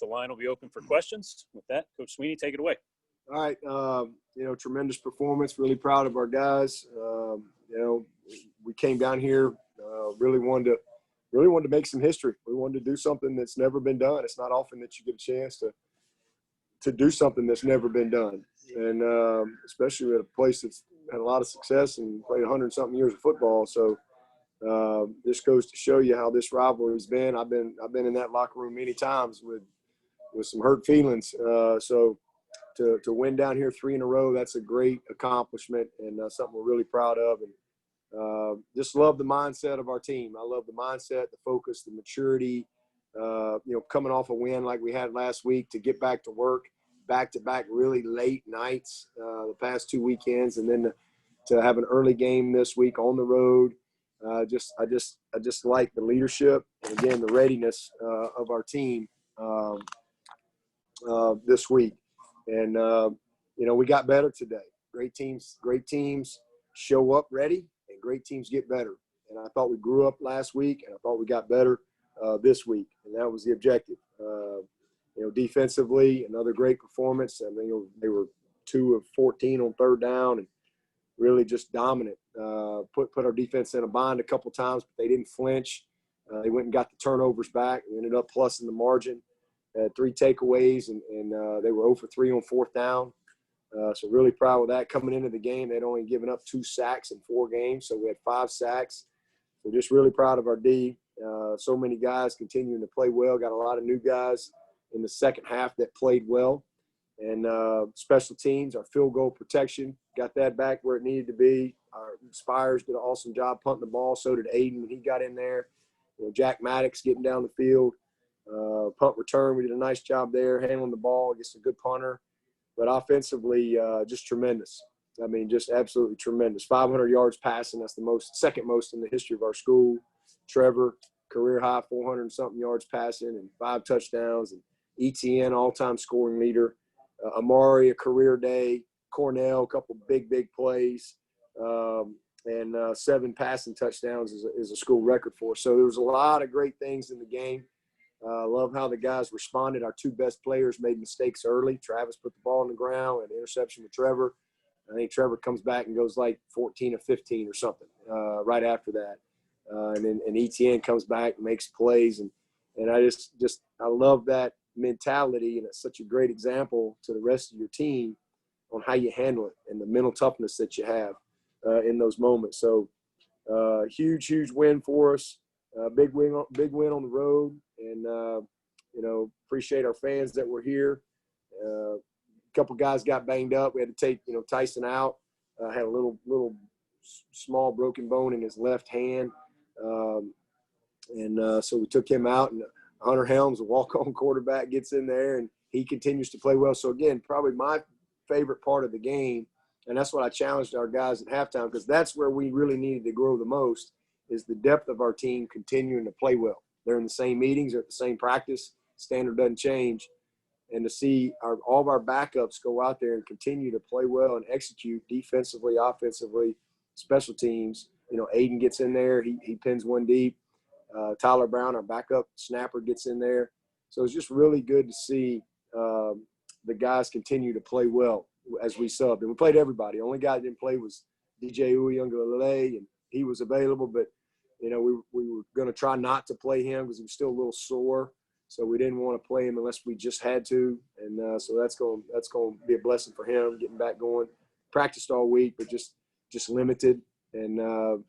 The line will be open for questions. With that, Coach Swinney, take it away. All right. Tremendous performance. Really proud of our guys. We came down here, really wanted to make some history. We wanted to do something that's never been done. It's not often that you get a chance to do something that's never been done. And especially at a place that's had a lot of success and played 100-something years of football. So this goes to show you how this rivalry's been. I've been in that locker room many times with some hurt feelings. So to win down here 3 in a row, that's a great accomplishment and something we're really proud of. And just love the mindset of our team. I love the mindset, the focus, the maturity. Coming off a win like we had last week, to get back to work, back-to-back really late nights the past 2 weekends, and then to have an early game this week on the road. I just like the leadership and, again, the readiness of our team this week. And, we got better today. Great teams show up ready, and great teams get better. And I thought we grew up last week, and I thought we got better this week, and that was the objective. Defensively, another great performance. I mean, they were 2 of 14 on third down and really just dominant. Put our defense in a bind a couple times, but they didn't flinch. They went and got the turnovers back. We ended up plus in the margin. Had 3 takeaways, and they were 0 for 3 on fourth down. So really proud of that. Coming into the game, they'd only given up 2 sacks in 4 games, so we had 5 sacks. So just really proud of our D. So many guys continuing to play well. Got a lot of new guys in the second half that played well. And special teams, our field goal protection, got that back where it needed to be. Our Spires did an awesome job punting the ball. So did Aiden when he got in there. Jack Maddox getting down the field. Punt return, we did a nice job there, handling the ball against a good punter. But offensively, just tremendous. I mean, just absolutely tremendous. 500 yards passing, that's the second most in the history of our school. Trevor, career high, 400-something yards passing and 5 touchdowns. And ETN, all-time scoring leader. Amari, a career day. Cornell, a couple big plays. And 7 passing touchdowns is a school record for us. So there was a lot of great things in the game. Love how the guys responded. Our 2 best players made mistakes early. Travis put the ball on the ground, an interception with Trevor. I think Trevor comes back and goes like 14 or 15 or something right after that. And ETN comes back and makes plays. And I I love that mentality, and it's such a great example to the rest of your team on how you handle it and the mental toughness that you have in those moments. So huge win for us. Big win on the road, and appreciate our fans that were here. A couple guys got banged up. We had to take Tyson out. Had a little small broken bone in his left hand, so we took him out. And Hunter Helms, a walk-on quarterback, gets in there, and he continues to play well. So again, probably my favorite part of the game, and that's what I challenged our guys at halftime, because that's where we really needed to grow the most. Is the depth of our team continuing to play well. They're in the same meetings, they're at the same practice, standard doesn't change. And to see all of our backups go out there and continue to play well and execute defensively, offensively, special teams. Aiden gets in there, he pins one deep. Tyler Brown, our backup snapper, gets in there. So it's just really good to see the guys continue to play well as we subbed. And we played everybody. The only guy that didn't play was DJ Uiagalelei, and he was available, but we were going to try not to play him because he was still a little sore. So we didn't want to play him unless we just had to. And so that's going to be a blessing for him, getting back going. Practiced all week, but just limited. And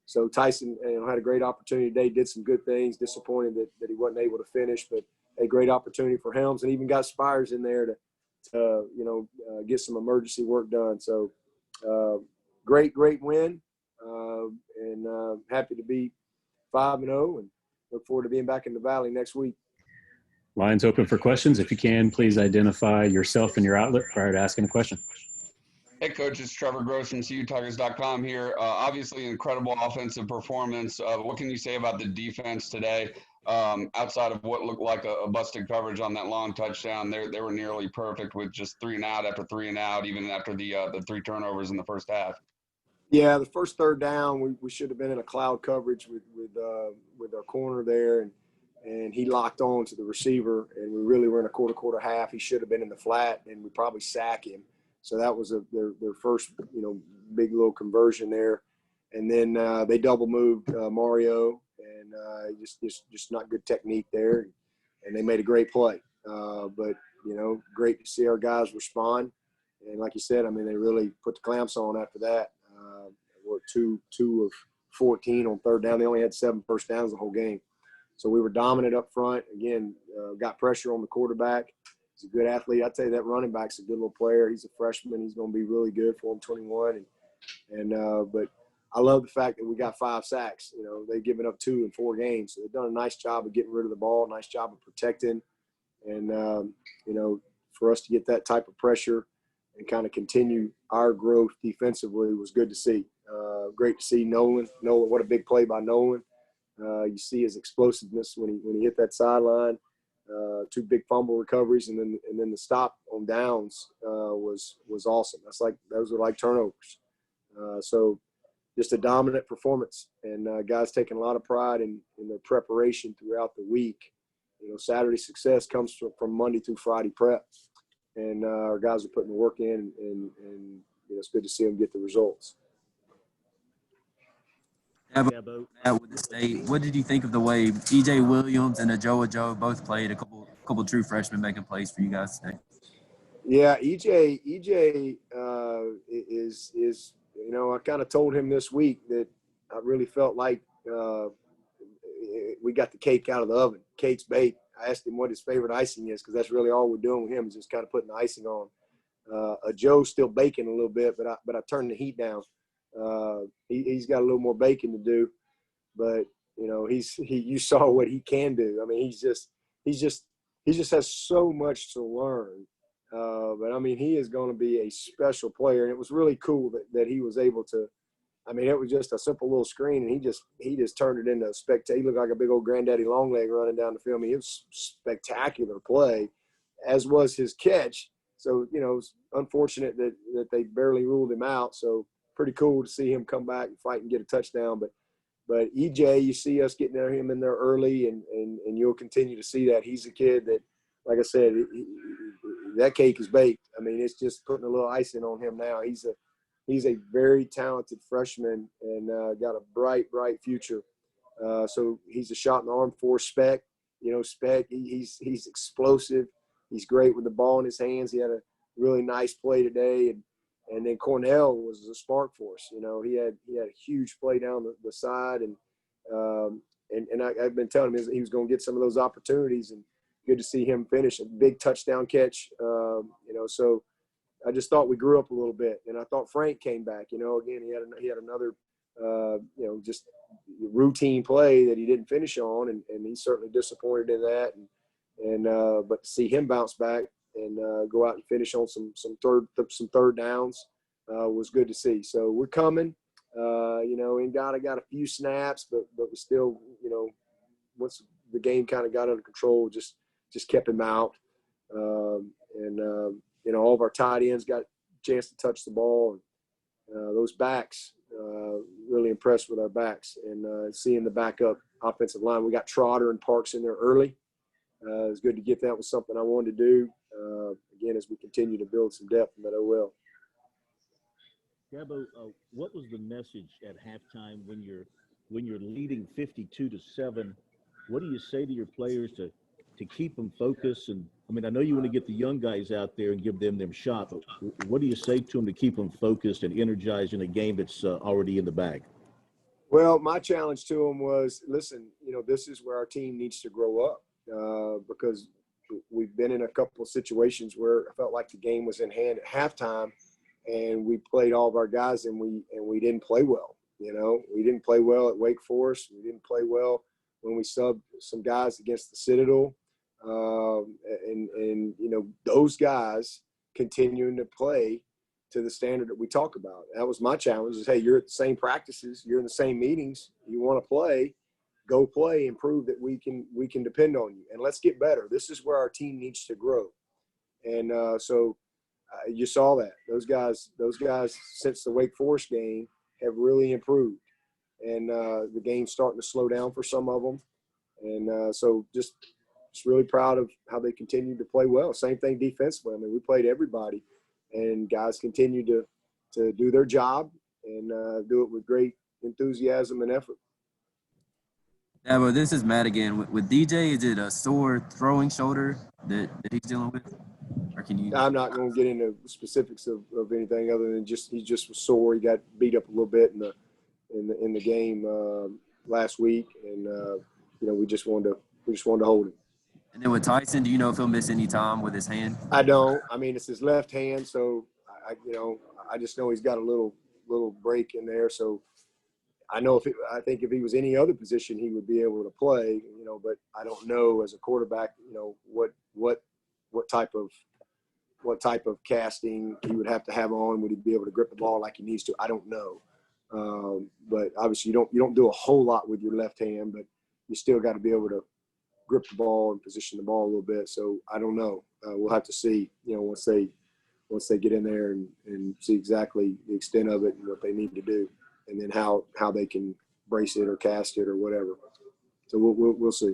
so Tyson had a great opportunity today, did some good things. Disappointed that he wasn't able to finish, but a great opportunity for Helms, and even got Spires in there to get some emergency work done. So great win. And happy to be 5-0, and look forward to being back in the Valley next week. Line's open for questions. If you can, please identify yourself and your outlet prior to asking a question. Hey, Coach, it's Trevor Gross from CUTigers.com here. Obviously, incredible offensive performance. What can you say about the defense today? Outside of what looked like a busted coverage on that long touchdown, they were nearly perfect with just 3 and out after 3 and out, even after the 3 turnovers in the first half. Yeah, the first third down, we should have been in a cloud coverage with our corner there, and he locked on to the receiver, and we really were in a quarter half. He should have been in the flat, and we probably sack him. So that was their first, big little conversion there. And then they double moved Mario, and just not good technique there. And they made a great play. But, great to see our guys respond. And like you said, I mean, they really put the clamps on after that. We're 2 of 14 on third down. They only had 7 first downs the whole game. So we were dominant up front. Again, got pressure on the quarterback. He's a good athlete. I tell you, that running back's a good little player. He's a freshman. He's going to be really good for him, 21. But I love the fact that we got 5 sacks. They've given up 2 in 4 games. So they've done a nice job of getting rid of the ball, nice job of protecting. And, for us to get that type of pressure and kind of continue our growth defensively was good to see. Great to see Nolan. What a big play by Nolan. You see his explosiveness when he hit that sideline. 2 big fumble recoveries, and then the stop on downs was awesome. Those are like turnovers. So just a dominant performance, and guys taking a lot of pride in their preparation throughout the week. Saturday success comes from Monday through Friday prep, and our guys are putting the work in, and it's good to see them get the results. Dabo, with the state, what did you think of the way E.J. Williams and Ajou Ajou both played? A couple true freshmen making plays for you guys today. Yeah, EJ is I kind of told him this week that I really felt like we got the cake out of the oven. Cake's baked. I asked him what his favorite icing is, because that's really all we're doing with him, is just kind of putting the icing on. Ajou's still baking a little bit, but I turned the heat down. He's got a little more baking to do, but you saw what he can do. I mean, he just has so much to learn. But I mean, he is going to be a special player, and it was really cool that he was able to. I mean, it was just a simple little screen, and he just turned it into a spectacular. He looked like a big old granddaddy long leg running down the field. I mean, it was spectacular play, as was his catch. So it's unfortunate that they barely ruled him out. So pretty cool to see him come back and fight and get a touchdown. But EJ, you see us getting him in there early, and you'll continue to see that. He's a kid that, like I said, that cake is baked. I mean, it's just putting a little icing on him now. He's a very talented freshman, and got a bright future. So he's a shot in the arm for Speck. Speck, he's explosive. He's great with the ball in his hands. He had a really nice play today, and then Cornell was a spark for us. He had a huge play down the side, and I've been telling him he was going to get some of those opportunities, and good to see him finish a big touchdown catch. So I just thought we grew up a little bit, and I thought Frank came back. Again, he had another just routine play that he didn't finish on, and he's certainly disappointed in that. But to see him bounce back and go out and finish on some third downs was good to see. So we're coming. Ngata got a few snaps, but we still, once the game kind of got under control, just kept him out. All of our tight ends got a chance to touch the ball. And those backs, really impressed with our backs, and seeing the backup offensive line. We got Trotter and Parks in there early. It was good to get that. Was something I wanted to do, again, as we continue to build some depth in that OL. Dabo, what was the message at halftime when you're leading 52-7? What do you say to your players to keep them focused? And I mean, I know you want to get the young guys out there and give them shot, but what do you say to them to keep them focused and energized in a game that's already in the bag? Well, my challenge to them was, listen, this is where our team needs to grow up, because we've been in a couple of situations where I felt like the game was in hand at halftime, and we played all of our guys, and we didn't play well. We didn't play well at Wake Forest. We didn't play well when we subbed some guys against the Citadel. Those guys continuing to play to the standard that we talk about. That was my challenge, is, hey, you're at the same practices, you're in the same meetings, you want to play, go play and prove that we can depend on you, and let's get better. This is where our team needs to grow. And you saw that those guys since the Wake Forest game have really improved, and the game's starting to slow down for some of them. And so just really proud of how they continue to play well. Same thing defensively. I mean, we played everybody, and guys continue to do their job and do it with great enthusiasm and effort. Yeah, well, this is Matt again. With DJ, is it a sore throwing shoulder that he's dealing with? Or can you? I'm not going to get into specifics of anything other than he just was sore. He got beat up a little bit in the game last week, and we just wanted to hold him. And then with Tyson, do you know if he'll miss any time with his hand? I don't. I mean, it's his left hand, so I just know he's got a little break in there. So I know I think if he was any other position, he would be able to play. But I don't know as a quarterback, what type of casting he would have to have on. Would he be able to grip the ball like he needs to? I don't know. But obviously, you don't do a whole lot with your left hand, but you still got to be able to grip the ball and position the ball a little bit. So I don't know. We'll have to see, once they get in there and see exactly the extent of it and what they need to do, and then how they can brace it or cast it or whatever. So we'll see.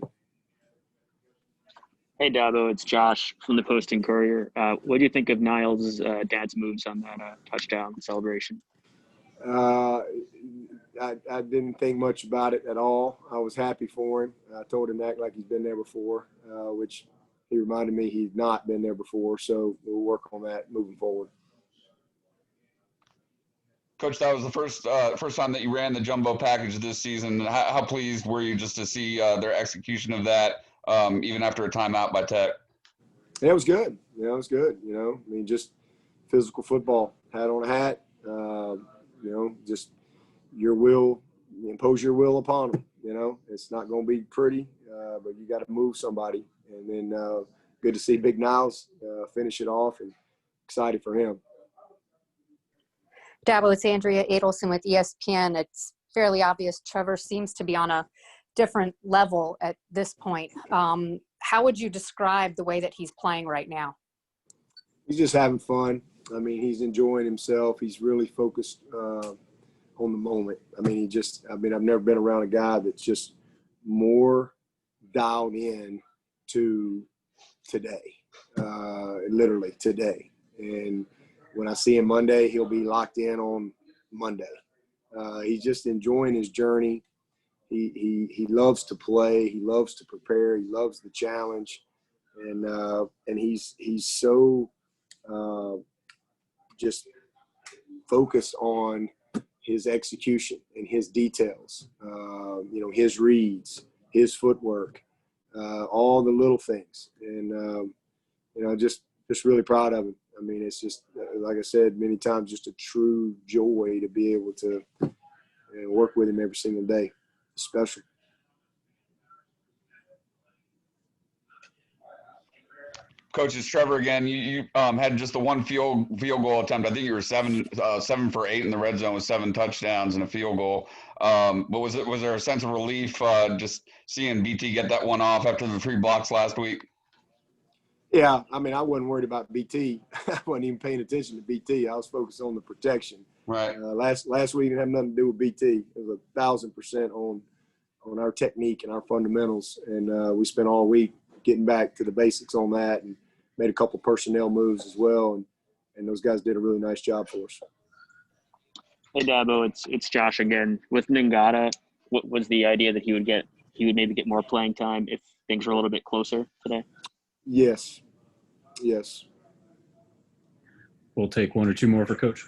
Hey, Dabo, it's Josh from the Post and Courier. What do you think of Nyles' dad's moves on that touchdown celebration? I didn't think much about it at all. I was happy for him. I told him to act like he's been there before, which he reminded me he's not been there before. So we'll work on that moving forward. Coach, that was the first time that you ran the jumbo package this season. How pleased were you just to see their execution of that, even after a timeout by Tech? Yeah, it was good. It was good. I mean, just physical football. Hat on a hat. Just your will, impose your will upon them. It's not going to be pretty, but you got to move somebody. And then good to see Big Nyles finish it off, and excited for him. Dabo, it's Andrea Adelson with ESPN. It's fairly obvious Trevor seems to be on a different level at this point. How would you describe the way that he's playing right now? He's just having fun. I mean, he's enjoying himself. He's really focused on the moment. I mean, I've never been around a guy that's just more dialed in to today, literally today. And when I see him Monday, he'll be locked in on Monday. He's just enjoying his journey. He loves to play. He loves to prepare. He loves the challenge, and he's so just focused on his execution and his details. His reads, his footwork, all the little things, and just really proud of him. I mean, it's just, like I said many times, just a true joy to be able to work with him every single day. It's special. Coach, it's Trevor again. You had just the one field goal attempt. I think you were 7 for 8 in the red zone with 7 touchdowns and a field goal. But was there a sense of relief just seeing BT get that one off after the 3 blocks last week? Yeah, I mean, I wasn't worried about BT. I wasn't even paying attention to BT. I was focused on the protection. Right. Last week didn't have nothing to do with BT. It was 1,000% on our technique and our fundamentals, and we spent all week getting back to the basics on that, and made a couple personnel moves as well, and those guys did a really nice job for us. Hey, Dabo, it's Josh again. With Ngata, what was the idea that he would maybe get more playing time if things were a little bit closer today? Yes. We'll take 1 or 2 more for Coach.